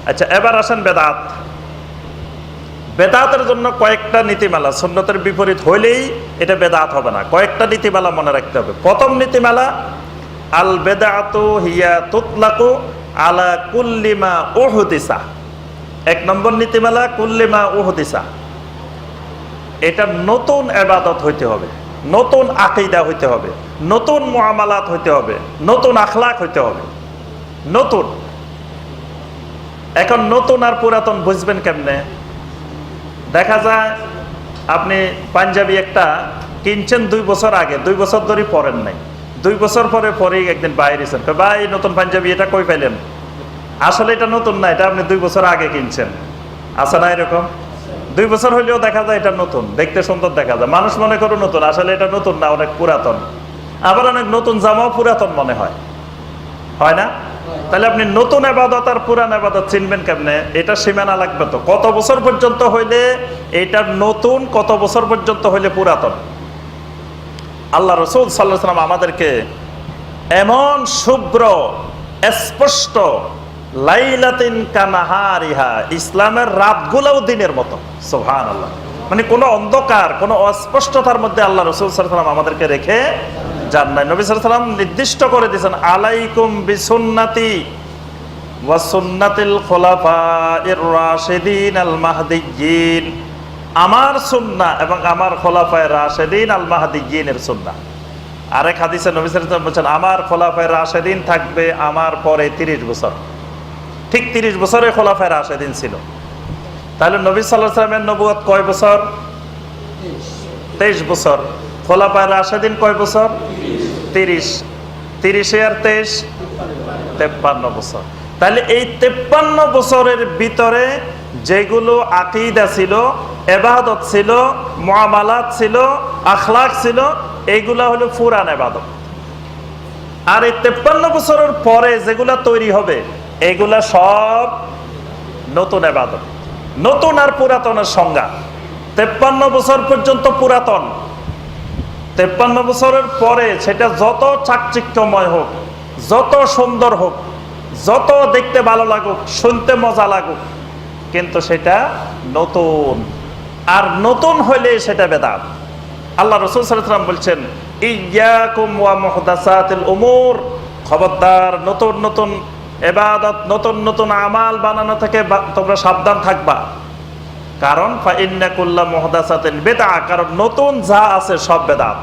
আচ্ছা, এবার আসেন বেদাত। বেদাতের জন্য কয়েকটা নীতিমালা, সুন্নতের বিপরীত হইলেই এটা বেদাত হবে না। কয়েকটা নীতিমালা মনে রাখতে হবে। প্রথম নীতিমালা, আল বেদাতু হিয়া তুতলাকু আলা কুল্লিমা উহদিসা। এক নম্বর নীতিমালা, কুল্লিমা উহদিসা, এটা নতুন ইবাদত হইতে হবে, নতুন আকীদা হইতে হবে, নতুন মুআমালাত হইতে হবে, নতুন আখলাক হইতে হবে। নতুন। এখন নতুন আর পুরাতন বুঝবেন কেমনে? দেখা যায় আপনি পাঞ্জাবি একটা কিনছেন 2 বছর আগে, 2 বছর ধরে পরেন নাই, 2 বছর পরেই একদিন বাইরেছেন, ভাই নতুন পাঞ্জাবি এটা কই পাইলেন? আসলে এটা নতুন না, এটা আপনি 2 বছর আগে কিনছেন। আছে না এরকম? 2 বছর হইলেও দেখা যায় এটা নতুন, দেখতে সুন্দর দেখা যায়, মানুষ মনে করে নতুন, আসলে এটা নতুন না, অনেক পুরাতন। আবার অনেক নতুন জামাও পুরাতন মনে হয়, হয় না? তাহলে আপনি নতুন ইবাদত আর পুরান ইবাদত চিনবেন কেমনে? এটা সীমানা লাগবে তো, কত বছর পর্যন্ত হইলে এটা নতুন, কত বছর পর্যন্ত হইলে পুরাতন। আল্লাহ রাসূল সাল্লাল্লাহু আলাইহি ওয়াসাল্লাম আমাদেরকে এমন শুভ্র স্পষ্ট, লাইলাতিন কানাহারিহা, ইসলামের রাতগুলোও দিনের মতো, সুবহানাল্লাহ, মানে কোনো অন্ধকার, কোনো অস্পষ্টতার মধ্যে আল্লাহ রাসূল সাল্লাল্লাহু আলাইহি ওয়াসাল্লাম আমাদেরকে রেখে যান নাই। নবী সাল্লাল্লাহু আলাইহি ওয়াসাল্লাম নির্দিষ্ট করে দিয়েছেন, আলাইকুম বিসুন্নতি ওয়া সুন্নাতিল খুলাফায়ে রাশিদিন আল মাহদিয়্যিন, আমার সুন্নাহ এবং আমার খোলাফায়ে রাশিদিন আল মাহদিয়্যিনের সুন্নাহ। আরেক হাদিসে নবী সাল্লাল্লাহু আলাইহি ওয়াসাল্লাম বলেছেন, আমার খোলাফায়ে রাশিদিন থাকবে আমার পরে 30 বছর। ঠিক 30 বছরে খোলাফায়ে রাশিদিন ছিল। তাহলে নবী সাল্লাল্লাহু আলাইহি ওয়াসাল্লামের নবুয়ত কয় বছর? 23 বছর। খোলাফায়ে রাশিদিন কয় বছর? 30। 30 আর 23 53 বছর। তাহলে এই 53 বছরের ভিতরে যেগুলো আকীদা ছিল, ইবাদত ছিল, মুআমালাত ছিল, আখলাক ছিল, এইগুলা হলো পুরান ইবাদত। আর এই 53 বছরের পরে যেগুলা তৈরি হবে এগুলা সব নতুন ইবাদত। নতুন আর পুরাতনের সংজ্ঞা, 53 বছর পর্যন্ত পুরাতন, 53 বছরের পরে সেটা যত চাকচিক্যময় হোক, যত সুন্দর হোক, যত দেখতে ভালো লাগুক, শুনতে মজা লাগুক, কিন্তু সেটা নতুন। আর নতুন হইলে সেটা বেদাত। আল্লাহ রাসূল সাল্লাল্লাহু আলাইহি ওয়াসাল্লাম বলছেন, ইয়্যাকুম ওয়া মুহদাসাতিল উমুর, খবরদার নতুন নতুন ইবাদত, নতুন নতুন আমাল বানানো থেকে তোমরা সাবধান থাকবা। কারণ ফা ইন্না কুল্লা মুহদাসাতিন বিদআ, কারণ নতুন যা আছে সব বেদাত।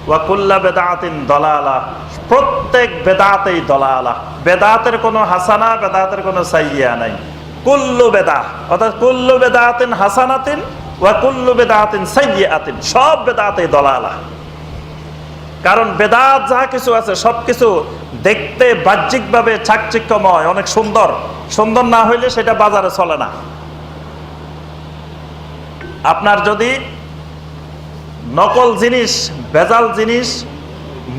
ওয়া কুল্লা বিদআতিন দালালা, প্রত্যেক বেদাতেই দালালা। বেদাতের কোনো হাসানা, বেদাতের কোনো সাইয়্যা নাই। কুল্লু বেদাহ, অর্থাৎ কুল্লু বেদাতিন হাসানাতিন ওয়া কুল্লু বেদাতিন সাইয়্যাতিন, সব বেদাতেই দালালা। কারণ বেদাত যা কিছু আছে সবকিছু দেখতে বাহ্যিকভাবে চাকচিক্যময়, অনেক সুন্দর। সুন্দর না হইলে সেটা বাজারে চলে না। আপনার যদি নকল জিনিস, ভেজাল জিনিস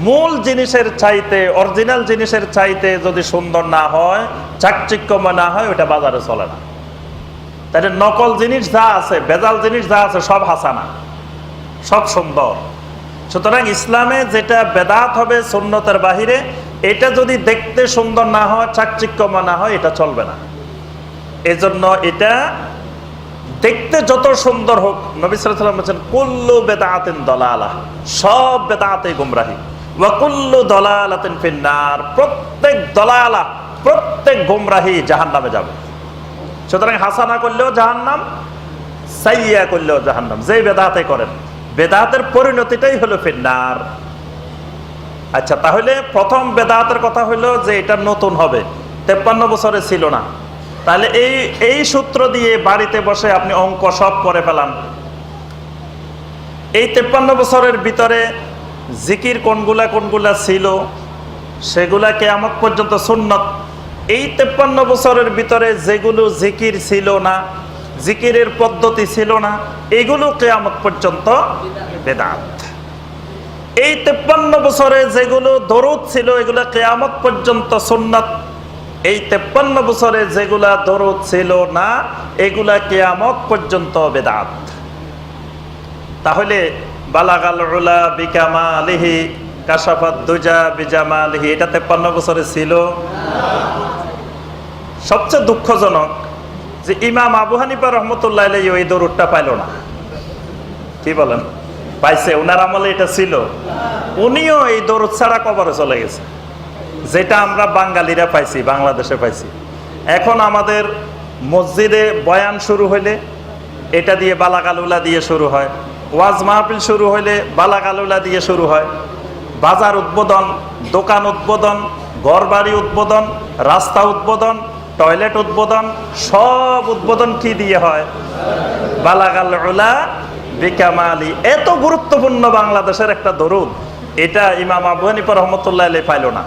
মূল জিনিসের চাইতে, অরিজিনাল জিনিসের চাইতে যদি সুন্দর না হয়, চাকচিক্যময় না হয়, ওটা বাজারে চলে না। তাহলে নকল জিনিস যা আছে, ভেজাল জিনিস যা আছে, সব হাসানা, সব সুন্দর। সুতরাং ইসলামে যেটা বেদাত হবে সুন্নতের বাহিরে, এটা যদি দেখতে সুন্দর না হয়, চাকচিক্যময় না হয়, এটা চলবে না। এজন্য এটা দেখতে যত সুন্দর হোক, নবী সাল্লাল্লাহু আলাইহি ওয়াসাল্লাম বলেছেন, কুল্লু বিদআতিন দালালাহ, সব বেদাতে গুমরাহি, ওয়া কুল্লু দালালাতিন ফিন্নার, প্রত্যেক দালালাহ, প্রত্যেক গুমরাহি জাহান্নামে যাবে। সুতরাং হাসানা করলেও জাহান্নাম, সাইয়্যা করলেও জাহান্নাম, যে বেদাতে করেন। বেদাতের পরিণতিটাই হলো ফিন্নার। আচ্ছা, তাহলে প্রথম বেদাতের কথা হলো যে এটা নতুন হবে, 53 বছরে ছিল না। তাহলে এই সূত্র দিয়ে বাড়িতে বসে আপনি অঙ্ক সব করে ফেলান। এই 53 বছরের ভিতরে জিকির কোনগুলা কোনগুলা ছিল, সেগুলা কিয়ামত পর্যন্ত সুন্নত। এই 53 বছরের ভিতরে যেগুলো জিকির ছিল না, জিকিরের পদ্ধতি ছিল না, এগুলো কিয়ামত পর্যন্ত বেদাত। এই 53 বছরে যেগুলো দরুদ ছিল, এগুলো কিয়ামত পর্যন্ত সুন্নত। এই 53 বছরে যেগুলা দরুদ ছিল না, এগুলা কিয়ামত পর্যন্ত বেদাত। তাহলে বালাগাল উলা বিকামালিহি কাশাফাত দুজা বিজামালিহি, এটা 53 বছরে ছিল? সবচেয়ে দুঃখজনক যে ইমাম আবু হানিফা রহমতুল্লাহ আলাইহি ওই দরুদটা পাইল না। কি বলেন? পাইছে? ওনার আমলে এটা ছিল। উনিও এই দরুদ ছাড়া কবরে চলে গেছে, যেটা আমরা বাঙালিরা পাইছি, বাংলাদেশে পাইছি। এখন আমাদের মসজিদে বয়ান শুরু হইলে এটা দিয়ে বালাগালুলা দিয়ে শুরু হয়, ওয়াজ মাহফিল শুরু হইলে বালাগালুলা দিয়ে শুরু হয়, বাজার উদ্বোধন, দোকান উদ্বোধন, ঘরবাড়ি উদ্বোধন, রাস্তা উদ্বোধন, টয়লেট উদ্বোধন, সব উদ্বোধন কি দিয়ে হয়? বালাগালুলা বিকামালি। এত গুরুত্বপূর্ণ বাংলাদেশের একটা দরুদ, এটা ইমাম আবু হানিফা রহমতুল্লাহ আলাইহি পাইল না।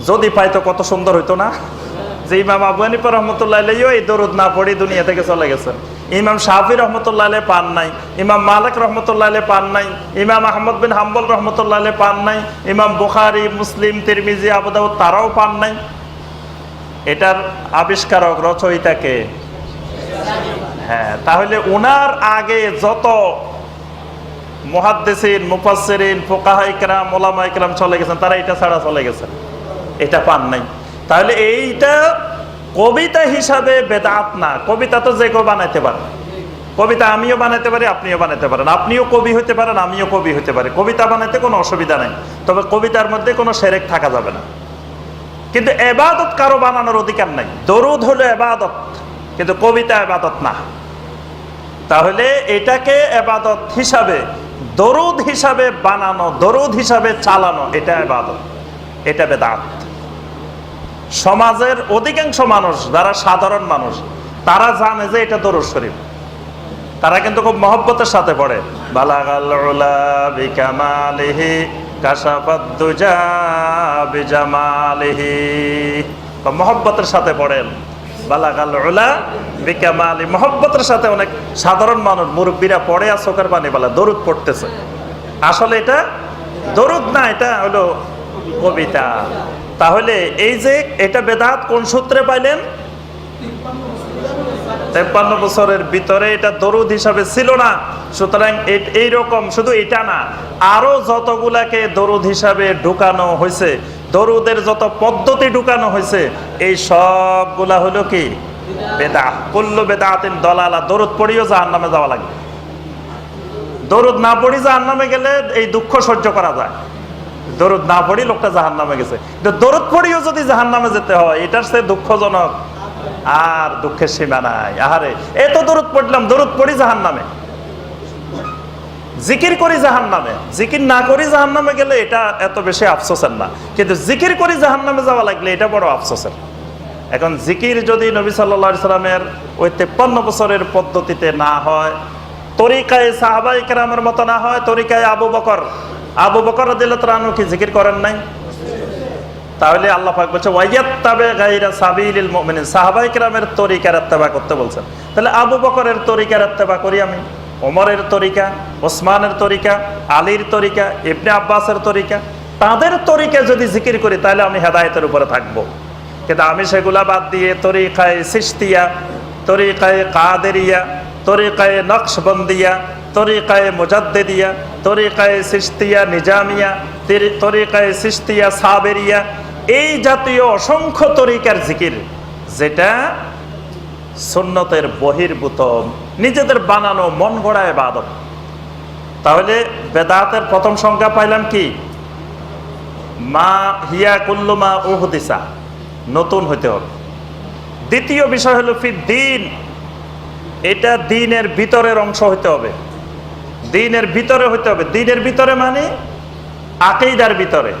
যদি পাইতো কত সুন্দর হইতো না? যে ইমাম আবু হানিফা রহমতুল্লাহ আলাইহি এই দরুদ না পড়ে দুনিয়া থেকে চলে গেছেন। ইমাম শাফি রহমতুল্লাহ আলাইহি পান নাই, ইমাম মালিক রহমতুল্লাহ আলাইহি পান নাই, ইমাম আহমদ বিন হাম্বল রহমতুল্লাহ আলাইহি পান নাই, ইমাম বুখারী, মুসলিম, তিরমিজি, আবু দাউদ তারাও পান নাই। এটার আবিষ্কারক, রচয়িতাকে? হ্যাঁ, তাহলে ওনার আগে যত মুহাদ্দিসিন, মুফাসসিরিন, ফুকাহা ইকরাম, উলামা ইকরাম চলে গেছেন, তারা এটা ছাড়া চলে গেছেন, এটা পান নাই। তাহলে এইটা কবিতা হিসাবে বেদাত না। কবিতা তো যে কেউ বানাইতে পারে, কবিতা আমিও বানাইতে পারি, আপনিও বানাইতে পারেন, আপনিও কবি হইতে পারেন, আমিও কবি হইতে পারি। কবিতা বানাইতে কোনো অসুবিধা নাই, তবে কবিতার মধ্যে কোনো শিরক থাকা যাবে না। কিন্তু ইবাদত কারো বানানোর অধিকার নাই। দরুদ হলো ইবাদত, কিন্তু কবিতা ইবাদত না। তাহলে এটাকে ইবাদত হিসাবে, দরুদ হিসাবে বানানো, দরুদ হিসাবে চালানো, এটা ইবাদত, এটা বেদাত। সমাজের অধিকাংশ মানুষ, যারা সাধারণ মানুষ, তারা জানে যে এটা দরুদ শরীফ, তারা কিন্তু খুব মহব্বতের সাথে পড়ে। বালাগাল উলা বিকামালিহি কাশাফাদ দুজা বিজামালিহি, মহব্বতের সাথে পড়েন বালাগাল উলা বিকামালি। মহব্বতের সাথে অনেক সাধারণ মানুষ, মুরব্বীরা পড়ে আর চোখের পানি বলা দরুদ পড়তেছে। আসলে এটা দরুদ না, এটা হলো কবিতা। তাহলে এই যে এটা বেদাত কোন সূত্রে পাইলেন? 53 বছরের ভিতরে এটা দরুদ হিসাবে ছিল না। সুতরাং এইরকম শুধু এটা না, আরো যতগুলাকে দরুদ হিসাবে ঢুকানো হয়েছে, দরুদের যত পদ্ধতি ঢুকানো হয়েছে, এই সবগুলা হলো কি? বেদাত। কুল্লু বেদাতিন দলালা। দরুদ পড়িও জাহান্নামে যাওয়া লাগবে। দরুদ না পড়ি জাহান্নামে গেলে এই দুঃখ সহ্য করা যায়। দরুদ না পড়ি লোকটা জাহান্নামে গেছে, কিন্তু দরুদ পড়িও যদি জাহান্নামে যেতে হয়, এটার চেয়ে দুঃখজনক আর দুঃখের সীমা নাই। আহারে, এত দরুদ পড়লাম, দরুদ পড়ি জাহান্নামে, জিকির করি জাহান্নামে, জিকির না করি জাহান্নামে গেলে এটা এত বেশি আফসোসের না, কিন্তু জিকির করি জাহান্নামে যাওয়া লাগলে এটা বড় আফসোসের। এখন জিকির যদি নবী সাল্লাল্লাহু আলাইহি সাল্লামের ওই 53 বছরের পদ্ধতিতে না হয়, তরিকায়ে সাহাবায়ে কেরামের মতো না হয়, তরিকায়ে আবু বকর রাদিয়াল্লাহু তাআলা আনহু কি জিকির করেন নাই? তাহলে আল্লাহ পাক বলছে ওয়াইয়াত্তাবি গায়রা সাবিলিল মুমিনিন, সাহাবায়ে কেরামের তরিকার ইত্তেবা করতে বলছেন। তাহলে আবু বকরের তরিকার ইত্তেবা করি আমি, ওমরের তরিকা, ওসমানের তরিকা, আলীর তরিকা, ইবনে আব্বাসের তরিকা, তাদের তরিকা যদি জিকির করি তাহলে আমি হেদায়েতের উপরে থাকবো। কিন্তু আমি সেগুলা বাদ দিয়ে তরিকায়ে সিশতিয়া, তরিকায়ে কাদেরিয়া, তরিকায়ে নকশবন্দিয়া, তরিকায়ে মুজাদ্দিদিয়া, তরিকায়ে সিশতিয়া নিজামিয়া, তরিকায়ে সিশতিয়া সাবেরিয়া, এই জাতীয় অসংখ্য তরিকার জিকির, যেটা সুন্নতের বহির্ভূত, নিজেদের বানানো মন গড়া ইবাদত। তাহলে বেদাতের প্রথম সংজ্ঞা পাইলাম কি? মা হিয়া কুল্লু মা উহদিসা, নতুন হইতে হবে। দ্বিতীয় বিষয় হলো ফি দ্বীন, এটা দ্বীনের ভিতরের অংশ হইতে হবে, দ্বীনের ভিতরে হইতে হবে। দ্বীনের ভিতরে মানে আকীদার ভিতরে,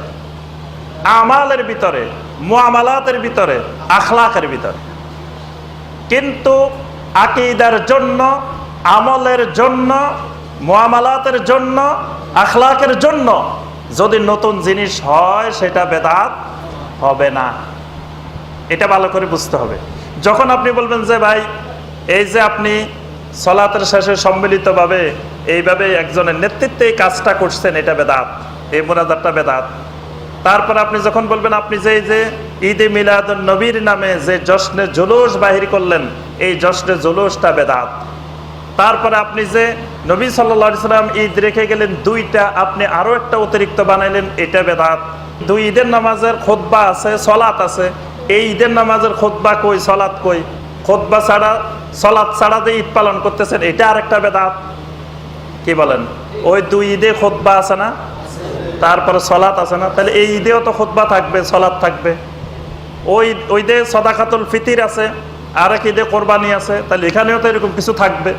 আমালের ভিতরে, মুআমালাতের ভিতরে, আখলাকের ভিতরে। কিন্তু আকীদার জন্য, আমলের জন্য, মুআমালাতের জন্য, আখলাকের জন্য যদি নতুন জিনিস হয়, সেটা বেদাত হবে না। এটা ভালো করে বুঝতে হবে। যখন আপনি বলবেন যে ভাই, এই যে আপনি সালাতের শেষে সম্মিলিতভাবে এইভাবে একজনের নেতৃত্বে এই কাজটা করছেন, এটা বেদাত, এই মুনাজাতটা বেদাত। তারপর আপনি যখন বলবেন আপনি যে ঈদে মিলাদুন নবীর নামে যে জশ্নে জুলুস বাহির করলেন, এই জশ্নে জুলুসটা বেদাত। তারপরে আপনি যে নবী সাল্লাল্লাহু আলাইহি সাল্লাম ঈদ রেখে গেলেন দুইটা, আপনি আরো একটা অতিরিক্ত বানাইলেন, এটা বেদাত। দুই ঈদের নামাজের খুতবা আছে, সালাত আছে, এই ঈদের নামাজের খুতবা কই, সালাত কই? খুতবা ছাড়া, সালাত ছাড়া যে ঈদ পালন করতেছেন এটা আরেকটা বেদাত। কি বলেন? ওই 2 ঈদে খুতবা আছে না, তারপরে সালাত আছে না, তাহলে এই ঈদেও তো খুতবা থাকবে, সালাত থাকবে। ওই ঈদে সাদাকাতুল ফিতির আছে, আরেক ঈদে কোরবানি আছে, তাহলে এখানেও তো এরকম কিছু থাকবে।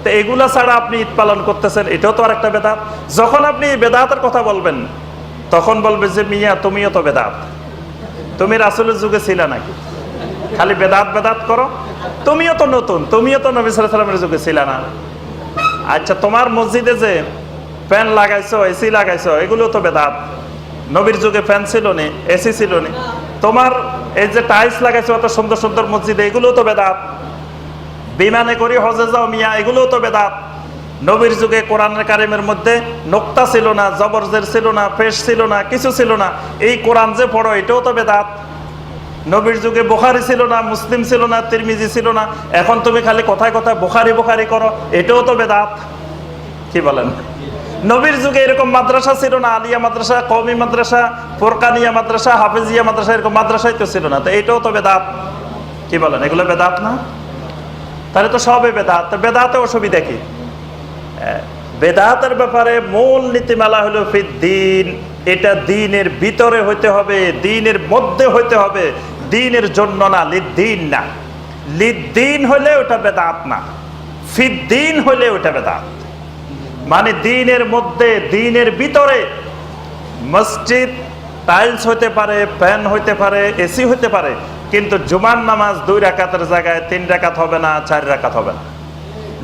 তো এগুলা ছাড়া আপনি ঈদ পালন করতেছেন, এটাও তো আরেকটা বেদাত। যখন আপনি বেদাতের কথা বলবেন তখন বলবে যে মিয়া তুমিও তো বেদাত, তুমি রাসূলের যুগে ছিলে নাকি? খালি বেদাত বেদাত করো, তুমিও তো নতুন, তুমিও তো নবী সাল্লাল্লাহু আলাইহি ওয়াসাল্লামের যুগে ছিলে না। আচ্ছা, তোমার মসজিদে যে ফ্যান লাগাইছো, এসি লাগাইছো, এগুলো তো বেদাত। নবীর যুগে ফ্যান ছিল নি, এসি ছিল নি। তোমার এই যে টাইলস লাগাইছো অত সুন্দর সুন্দর মসজিদে, এগুলো তো বেদাত। বিমানে করে হজে যাও মিয়া, এগুলো তো বেদাত। নবীর যুগে কোরআনের কারিমের মধ্যে নোক্তা ছিল না, জবরজের ছিল না, পেশ ছিল না, কিছু ছিল না। এই কোরআন যে পড়ো এটাও তো বেদাত। নবীর যুগে বুখারী ছিল না, মুসলিম ছিল না, তিরমিজি ছিল না, এখন তুমি খালি কথায় কথায় বুখারী বুখারী করো, এটাও তো বেদাত। কি বলেন? নবীর যুগে এরকম মাদ্রাসা ছিল না, আলিয়া মাদ্রাসা, কওমি মাদ্রাসা, ফোরকানিয়া মাদ্রাসা, হাফেজিয়া মাদ্রাসা, এরকম মাদ্রাসাই তো ছিল না, তো এটাও তো বেদাত। কি বলেন? এগুলো বেদাত না? তাহলে তো সবে বেদাত। বেদাতে অসুবিধা কি? বেদাতের ব্যাপারে মূল নীতিমালা হলো ফিদ্দিন, এটা দ্বীনের ভিতরে হইতে হবে, দ্বীনের মধ্যে হইতে হবে, দ্বীনের জন্য না, লিদ্দীন না। লিদ্দীন হলে ওটা বেদাত না, ফিদ্দিন হলে ওটা বেদাত। মানে দ্বীনের মধ্যে, দ্বীনের ভিতরে। মসজিদ টাইলস হইতে পারে, ফ্যান হইতে পারে, এসি হইতে পারে, কিন্তু জুমার নামাজ 2 রাকাতের জায়গায় 3 রাকাত হবে না, 4 রাকাত হবে না।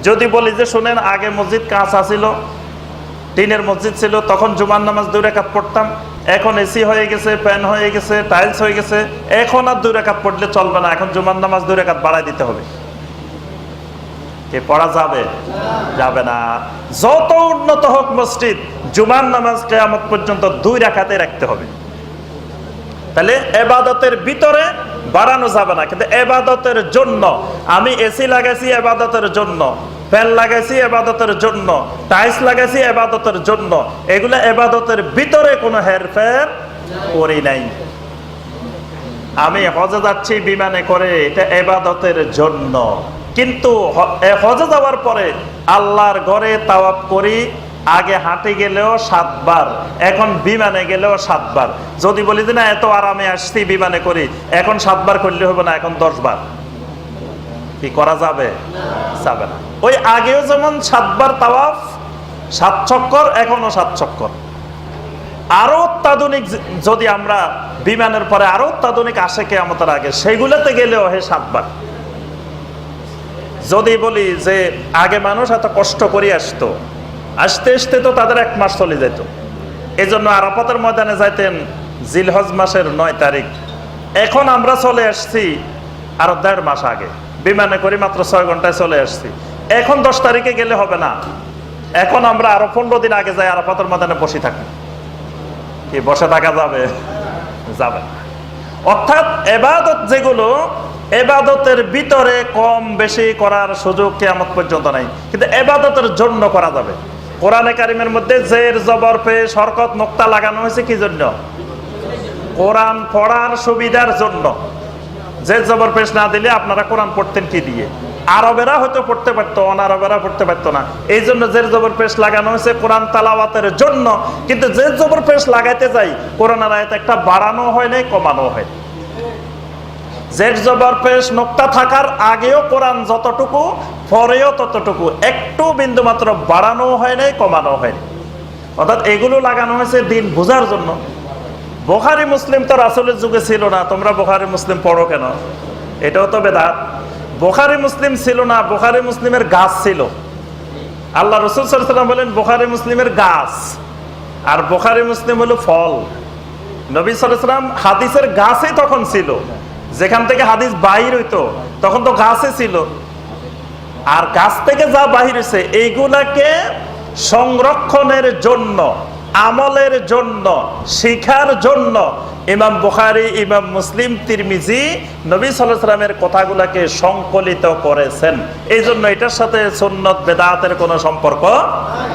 যদি বলি যে শুনেন আগে মসজিদ কাঁচা ছিল, টিনের মসজিদ ছিল, তখন জুমার নামাজ 2 রাকাত পড়তাম, এখন এসি হয়ে গেছে, ফ্যান হয়ে গেছে, টাইলস হয়ে গেছে, এখন আর 2 রাকাত পড়লে চলবে না, এখন জুমার নামাজ 2 রাকাত বাড়াই দিতে হবে। কি পড়া যাবে? যাবে না। যত উন্নত হোক মসজিদ, জুমার নামাজ কিয়ামত পর্যন্ত 2 রাকাতে রাখতে হবে। তাহলে ইবাদতের ভিতরে বাড়ানো যাবে না, কিন্তু ইবাদতের জন্য আমি এসি লাগাইছি ইবাদতের জন্য, ফ্যান লাগাইছি ইবাদতের জন্য, টাইলস লাগাইছি ইবাদতের জন্য, এগুলা ইবাদতের ভিতরে কোনো হেরফের করি নাই। আমি হজে যাচ্ছি বিমানে করে, এটা ইবাদতের জন্য, কিন্তু হজে যাওয়ার পরে আল্লাহর ঘরে তাওয়াফ করি, আগে হাঁটে গেলেও 7 বার, এখন বিমানে গেলেও 7 বার। যদি বলি যে না এত আরামে আসছি বিমানে করি, এখন 7 বার করলে হবে না, এখন 10 বার। কি করা যাবে? যাবে না। ওই আগেও যেমন 7 বার তাওয়াফ, 7 চক্কর, এখনো 7 চক্কর। আরো অত্যাধুনিক যদি আমরা বিমানের পরে আরো অত্যাধুনিক আসে কিয়ামতের আগে, সেগুলোতে গেলেও 7 বার। যদি বলি যে আগে মানুষ এত কষ্ট করে আসতো, আসতে আসতে তো তাদের 1 মাস চলে যেত, এই জন্য আরাফাতের ময়দানে যাইতেন জিলহজ মাসের 9 তারিখ। এখন আমরা চলে আসছি আরো 1.5 মাস আগে, বিমানে করে মাত্র 6 ঘন্টায় চলে আসছি। এখন 10 তারিখে গেলে হবে না, এখন আমরা আরো 15 দিন আগে যাই আরাফাতের ময়দানে বসে থাকি। কি বসে থাকা যাবে? যাবে না। অর্থাৎ ইবাদত যেগুলো, ইবাদতের ভিতরে কম বেশি করার সুযোগ কিয়ামত পর্যন্ত নাই, কিন্তু ইবাদতের জন্য করা যাবে। কোরআনে কারিমের মধ্যে জের জবর পেশ হরকত নোক্তা লাগানো হয়েছে কি জন্য? কোরআন পড়ার সুবিধার জন্য। জের জবর পেশ না দিলে আপনারা কোরআন পড়তেন কি দিয়ে? আরবেরা হয়তো পড়তে পারতো, অনারবেরা পড়তে পারতো না, এই জন্য জের জবর পেশ লাগানো হয়েছে কোরআন তালাওয়াতের জন্য। কিন্তু জের জবর পেশ লাগাইতে যাই কোরআনের আয়াত একটা বাড়ানো হয় নাই, কমানো হয়। জের জবর পেশ নোক্তা থাকার আগেও কোরআন যতটুকু, পরেও ততটুকু, একটু বিন্দু মাত্র বাড়ানো হয় নাই, কমানো হয়নি। অর্থাৎ এগুলো লাগানো হয়েছে দিন বোঝার জন্য। বুখারী মুসলিম তো রাসূলের যুগে ছিল না, তোমরা বুখারী মুসলিম পড়ো কেন? এটাও তো বেদাত। বুখারী মুসলিম ছিল না, বুখারী মুসলিমের গাছ ছিল। আল্লাহ রাসূল সাল্লাল্লাহু আলাইহি ওয়াসাল্লাম বলেন বুখারী মুসলিমের গাছ, আর বুখারী মুসলিম হলো ফল। নবী সাল্লাল্লাহু আলাইহি ওয়াসাল্লাম হাদিসের গাছই তখন ছিল, যেখান থেকে হাদিস বাহির হইতো তখন তো গাছে ছিল। আর গাছ থেকে যা বাহির হয়েছে এইগুলাকে সংরক্ষণের জন্য, আমলের জন্য, শিখার জন্য ইমাম বুখারী, ইমাম মুসলিম, তিরমিজি নবী সাল্লাল্লাহু আলাইহি ওয়াসাল্লামের কথাগুলোকে সংকলিত করেছেন। এই জন্য এটার সাথে সুন্নত বেদাতের কোনো সম্পর্ক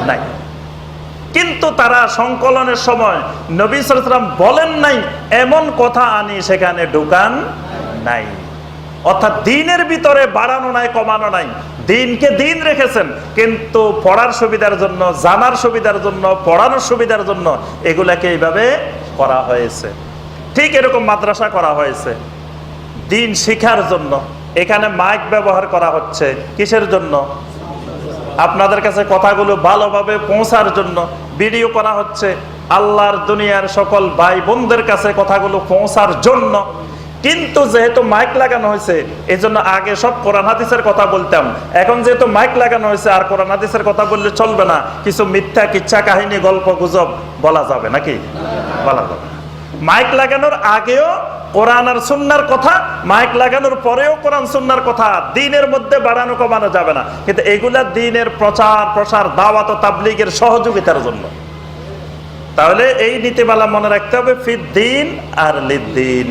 নাই। কিন্তু তারা সংকলনের সময় নবী সাল্লাল্লাহু আলাইহি ওয়াসাল্লাম বলেন নাই এমন কথা আনি সেখানে ঢুকান নাই। অর্থাৎ দিনের ভিতরে বাড়ানো নাই, কমানো নাই, দিনকে দিন রেখেছেন, কিন্তু পড়ার সুবিধার জন্য, জানার সুবিধার জন্য, পড়ানোর সুবিধার জন্য এগুলাকে এইভাবে করা হয়েছে। ঠিক এরকম মাদ্রাসা করা হয়েছে দিন শিখার জন্য। এখানে মাইক ব্যবহার করা হচ্ছে কিসের জন্য? আপনাদের কাছে কথাগুলো ভালোভাবে পৌঁছার জন্য। ভিডিও করা হচ্ছে আল্লাহর দুনিয়ার সকল ভাই বোনদের কাছে কথাগুলো পৌঁছার জন্য। কিন্তু যেহেতু মাইক লাগানো হয়েছে, এই জন্য আগে সব কোরআন হাদিসের কথা বলতাম, এখন যেহেতু মাইক লাগানো হয়েছে আর কোরআন হাদিসের কথা বললে চলবে না, কিছু মিথ্যা কিচ্ছা কাহিনী গল্প গুজব বলা যাবে নাকি? বলা যাবে। মাইক লাগানোর আগেও কোরআন আর সুন্নাহর কথা, মাইক লাগানোর পরেও কোরআন সুন্নাহর কথা, দিনের মধ্যে বাড়ানো কমানো যাবে না। কিন্তু এগুলা দিনের প্রচার প্রসার, দাওয়াত ও তাবলীগের সহযোগিতার জন্য। তাহলে এই নীতিমালা মনে রাখতে হবে, ফিদ দিন আর লিদ্দিন।